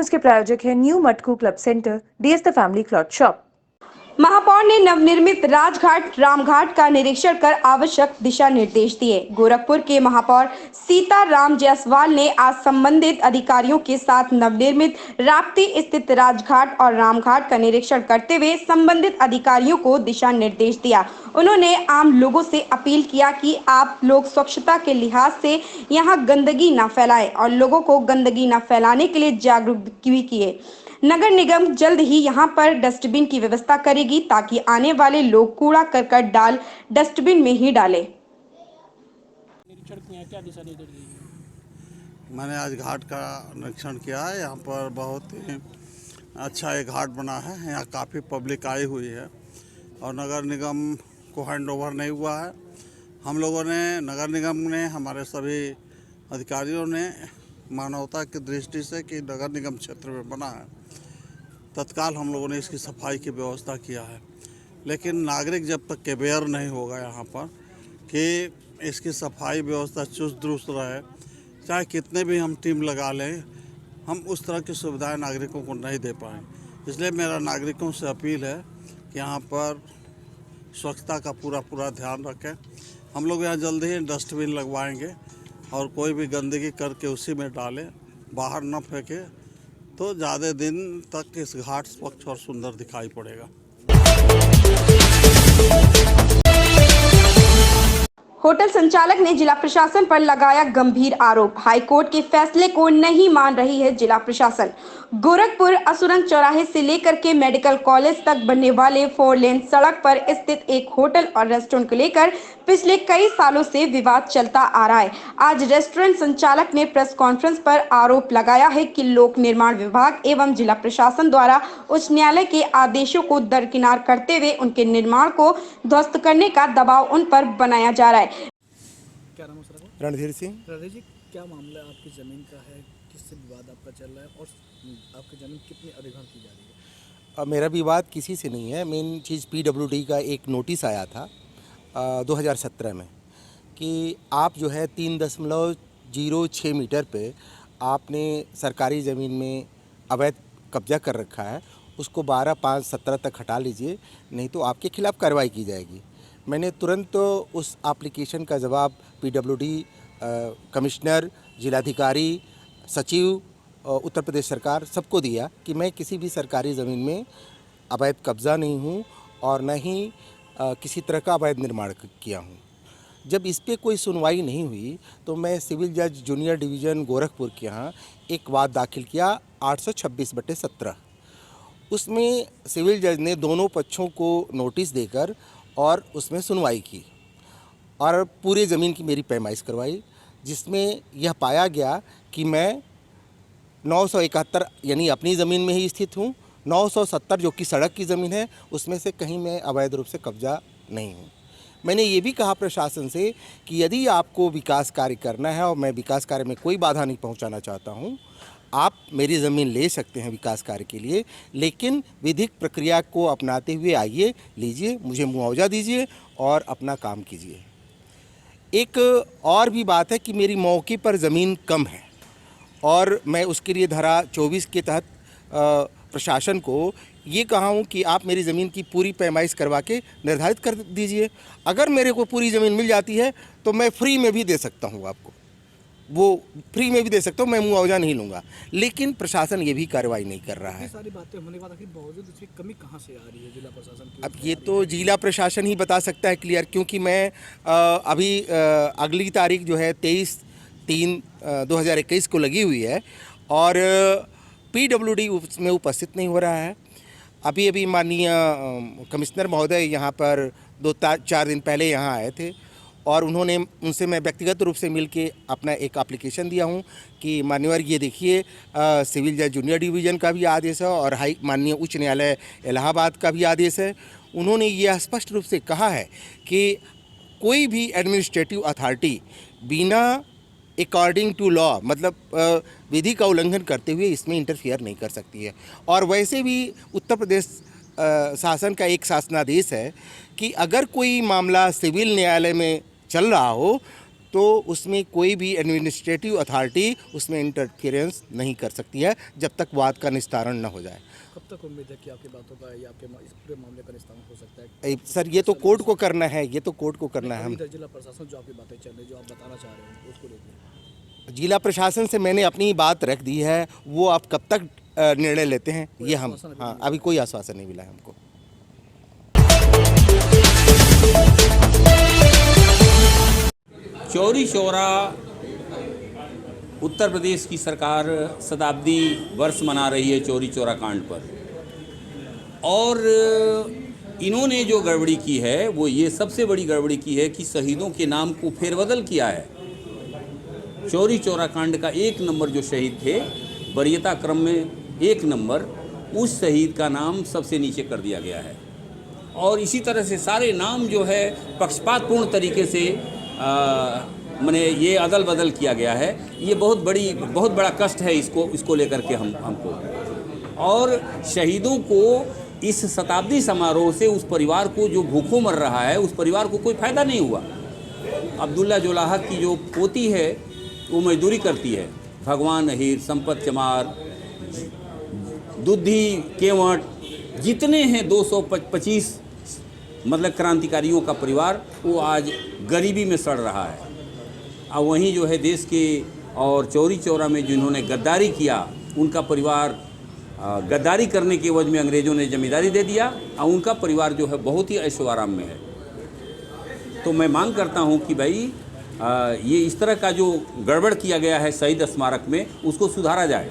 News के प्रायोजक है new Matku club centre, DS the family cloth shop. महापौर ने नवनिर्मित राजघाट रामघाट का निरीक्षण कर आवश्यक दिशा निर्देश दिए। गोरखपुर के महापौर सीताराम जायसवाल ने आज संबंधित अधिकारियों के साथ नवनिर्मित राप्ती स्थित राजघाट और रामघाट का निरीक्षण करते हुए संबंधित अधिकारियों को दिशा निर्देश दिया। उन्होंने आम लोगों से अपील किया कि आप लोग स्वच्छता के लिहाज से यहाँ गंदगी न फैलाएं और लोगों को गंदगी न फैलाने के लिए जागरूक भी किए। नगर निगम जल्द ही यहां पर डस्टबिन की व्यवस्था करेगी ताकि आने वाले लोग कूड़ा करकट डाल डस्टबिन में ही डालें। निरीक्षण किया, क्या दिशा निर्देश दिए? मैंने आज घाट का निरीक्षण किया है। यहाँ पर बहुत ही अच्छा एक घाट बना है। यहाँ काफ़ी पब्लिक आई हुई है और नगर निगम को हैंडओवर नहीं हुआ है। हम लोगों ने, नगर निगम ने, हमारे सभी अधिकारियों ने मानवता की दृष्टि से कि नगर निगम क्षेत्र में बना है, तत्काल हम लोगों ने इसकी सफाई की व्यवस्था किया है। लेकिन नागरिक जब तक अवेयर नहीं होगा यहाँ पर कि इसकी सफाई व्यवस्था चुस्त दुरुस्त रहे, चाहे कितने भी हम टीम लगा लें, हम उस तरह की सुविधाएं नागरिकों को नहीं दे पाएँ। इसलिए मेरा नागरिकों से अपील है कि यहाँ पर स्वच्छता का पूरा ध्यान रखें। हम लोग यहाँ जल्दी ही डस्टबिन लगवाएंगे और कोई भी गंदगी करके उसी में डालें, बाहर न फेंके, तो ज़्यादा दिन तक इस घाट स्वच्छ और सुंदर दिखाई पड़ेगा। होटल संचालक ने जिला प्रशासन पर लगाया गंभीर आरोप। हाईकोर्ट के फैसले को नहीं मान रही है जिला प्रशासन। गोरखपुर असुरंग चौराहे से लेकर के मेडिकल कॉलेज तक बनने वाले 4 लेन सड़क पर स्थित एक होटल और रेस्टोरेंट को लेकर पिछले कई सालों से विवाद चलता आ रहा है। आज रेस्टोरेंट संचालक ने प्रेस कॉन्फ्रेंस पर आरोप लगाया है कि लोक निर्माण विभाग एवं जिला प्रशासन द्वारा उच्च न्यायालय के आदेशों को दरकिनार करते हुए उनके निर्माण को ध्वस्त करने का दबाव उन पर बनाया जा रहा है। क्या नाम है सर? रणधीर सिंह। रणधीर जी, क्या मामला आपकी ज़मीन का है? किससे विवाद आपका चल रहा है और आपकी ज़मीन कितनी अधिग्रहण की जा रही है? अब मेरा विवाद किसी से नहीं है। मेन चीज़ PWD का एक नोटिस आया था 2017 में कि आप जो है 3.06 मीटर पे आपने सरकारी ज़मीन में अवैध कब्जा कर रखा है, उसको 12/5/17 तक हटा लीजिए, नहीं तो आपके खिलाफ़ कार्रवाई की जाएगी। मैंने तुरंत उस एप्लीकेशन का जवाब PWD कमिश्नर, जिलाधिकारी, सचिव, उत्तर प्रदेश सरकार सबको दिया कि मैं किसी भी सरकारी ज़मीन में अवैध कब्ज़ा नहीं हूँ और न ही किसी तरह का अवैध निर्माण किया हूँ। जब इस पे कोई सुनवाई नहीं हुई तो मैं सिविल जज जूनियर डिवीज़न गोरखपुर के यहाँ एक वाद दाखिल किया 826/17। उसमें सिविल जज ने दोनों पक्षों को नोटिस देकर और उसमें सुनवाई की और पूरे ज़मीन की मेरी पैमाइश करवाई, जिसमें यह पाया गया कि मैं 971 यानी अपनी ज़मीन में ही स्थित हूँ, 970 जो कि सड़क की ज़मीन है उसमें से कहीं मैं अवैध रूप से कब्जा नहीं हूँ। मैंने ये भी कहा प्रशासन से कि यदि आपको विकास कार्य करना है और मैं विकास कार्य में कोई बाधा नहीं पहुँचाना चाहता हूँ, आप मेरी ज़मीन ले सकते हैं विकास कार्य के लिए, लेकिन विधिक प्रक्रिया को अपनाते हुए आइए, लीजिए, मुझे मुआवजा दीजिए और अपना काम कीजिए। एक और भी बात है कि मेरी मौके पर ज़मीन कम है और मैं उसके लिए धारा 24 के तहत प्रशासन को ये कहा हूँ कि आप मेरी ज़मीन की पूरी पैमाइश करवा के निर्धारित कर दीजिए। अगर मेरे को पूरी ज़मीन मिल जाती है तो मैं फ्री में भी दे सकता हूँ, आपको वो फ्री में भी दे सकता हूँ, मैं मुआवजा नहीं लूँगा। लेकिन प्रशासन ये भी कार्रवाई नहीं कर रहा है। सारी बातें होने के बाद आखिर बावजूद इसकी कमी कहाँ से आ रही है जिला प्रशासन की? अब ये तो जिला प्रशासन ही बता सकता है क्लियर, क्योंकि मैं अभी अगली तारीख जो है 23/3/2021 को लगी हुई है और PWD उसमें उपस्थित नहीं हो रहा है। अभी माननीय कमिश्नर महोदय यहाँ पर 2-4 दिन पहले यहाँ आए थे और उनसे मैं व्यक्तिगत रूप से मिलके अपना एक एप्लीकेशन दिया हूँ कि माननीय ये देखिए, सिविल जज जूनियर डिवीज़न का भी आदेश है और माननीय उच्च न्यायालय इलाहाबाद का भी आदेश है। उन्होंने ये स्पष्ट रूप से कहा है कि कोई भी एडमिनिस्ट्रेटिव अथॉरिटी बिना अकॉर्डिंग टू लॉ, मतलब विधि का उल्लंघन करते हुए इसमें इंटरफियर नहीं कर सकती है। और वैसे भी उत्तर प्रदेश शासन का एक शासनादेश है कि अगर कोई मामला सिविल न्यायालय में चल रहा हो तो उसमें कोई भी एडमिनिस्ट्रेटिव अथॉरिटी उसमें इंटरफेरेंस नहीं कर सकती है जब तक वाद का निस्तारण न हो जाए। कब तक उम्मीद है कि आपकी बातों का या आपके इस पूरे मामले का निस्तारण हो सकता है? सर ये तो कोर्ट को करना है, ये तो कोर्ट को करना है। हम इधर जिला प्रशासन जो आपकी बातें चल रही जो आप बताना चाह रहे हैं उसको लेकर जिला प्रशासन से मैंने अपनी बात रख दी है, वो आप कब तक निर्णय लेते हैं ये हम, हाँ अभी कोई आश्वासन नहीं मिला है हमको। चौरी चौरा उत्तर प्रदेश की सरकार शताब्दी वर्ष मना रही है चौरी चौरा कांड पर, और इन्होंने जो गड़बड़ी की है वो ये सबसे बड़ी गड़बड़ी की है कि शहीदों के नाम को फेरबदल किया है। चौरी चौरा कांड का 1 नंबर जो शहीद थे, वरीयता क्रम में 1 नंबर, उस शहीद का नाम सबसे नीचे कर दिया गया है। और इसी तरह से सारे नाम जो है पक्षपातपूर्ण तरीके से माने ये अदल बदल किया गया है। ये बहुत बड़ा कष्ट है इसको लेकर के हमको। और शहीदों को इस शताब्दी समारोह से उस परिवार को जो भूखों मर रहा है, उस परिवार को कोई फ़ायदा नहीं हुआ। अब्दुल्ला जोलाहा की जो पोती है वो मजदूरी करती है। भगवान अहीर, संपत चमार, दुधी केवट, जितने हैं 225 मतलब क्रांतिकारियों का परिवार, वो आज गरीबी में सड़ रहा है। और वहीं जो है देश के और चौरी चौरा में जिन्होंने गद्दारी किया, उनका परिवार गद्दारी करने के एवज में अंग्रेज़ों ने जमींदारी दे दिया, और उनका परिवार जो है बहुत ही ऐशो आराम में है। तो मैं मांग करता हूं कि भाई ये इस तरह का जो गड़बड़ किया गया है शहीद स्मारक में, उसको सुधारा जाए।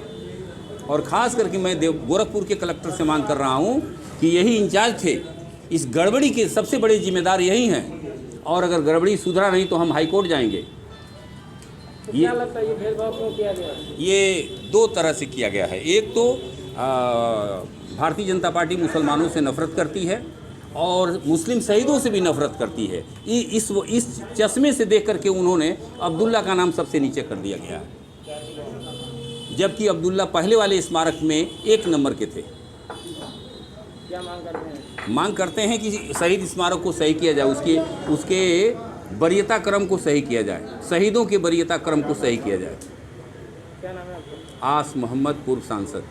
और ख़ास करके मैं गोरखपुर के कलेक्टर से मांग कर रहा हूं कि यही इंचार्ज थे, इस गड़बड़ी के सबसे बड़े जिम्मेदार यही हैं, और अगर गड़बड़ी सुधरा नहीं तो हम हाई कोर्ट जाएंगे। तो क्या लगता है ये भेदभाव क्यों किया गया? ये 2 तरह से किया गया है। एक तो भारतीय जनता पार्टी मुसलमानों से नफरत करती है और मुस्लिम शहीदों से भी नफरत करती है। इस चश्मे से देख करके उन्होंने अब्दुल्ला का नाम सबसे नीचे कर दिया गया है, जबकि अब्दुल्ला पहले वाले स्मारक में 1 नंबर के थे। क्या मांग करते हैं? मांग करते हैं कि शहीद स्मारक को सही किया जाए, उसके वरीयता क्रम को सही किया जाए, शहीदों के वरीयता क्रम को सही किया जाए। क्या नाम है आपका? आस मोहम्मद, पूर्व सांसद।